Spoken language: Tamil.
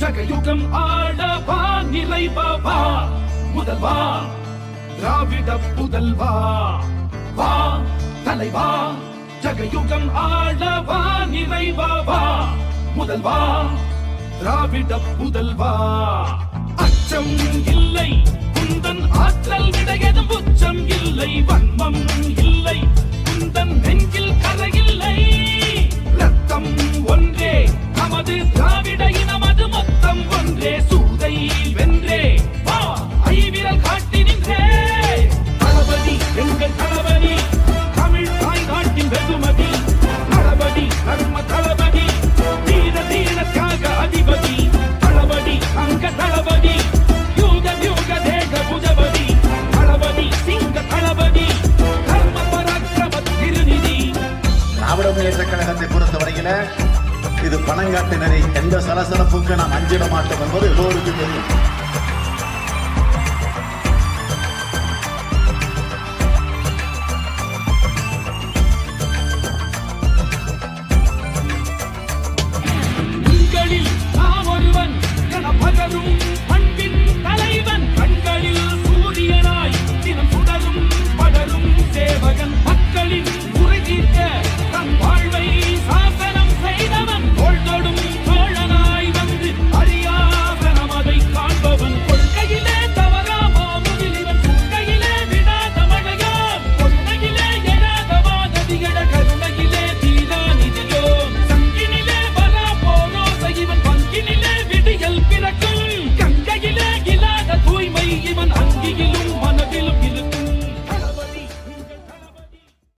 ஜகயுகம் ஆளவா நிறைவா முதல்வா திராவிட புதல்வா வா தலைவா ஜகயுகம் ஆளவா நிறைவா முதல்வா திராவிட புதல்வா அச்சம் இல்லை குந்தன் ஆற்றல் விடையதும் உச்சம் இல்லை வன்மம் இல்லை குந்தன் நெஞ்சில் கரையில்லை ரத்தம் ஒன்றே நமது திராவிட இனமது மொத்தம் ஒன்றே சூதை வென்றே வா ஐவிரல் காட்டி நின்றே தளபதி எங்கள் தளபதி தமிழ் தாய் நாட்டின் வெகுமதி தளபதி தர்ம தளபதி தீர தீர தியாக அதிபதி தளபதி அங்க தளபதி யூக யூக தேக புஜபதி தளபதி சிங்க தளபதி தர்ம பராக்கிரம திருநிதி. திராவிட முன்னேற்ற கழகத்தை பொறுத்தவரையில இது பணங்காட்டு நெறி, எந்த சலசலப்புக்கு நாம் அஞ்சிட மாட்டோம் என்பது எல்லோருக்கும் தெரியும்.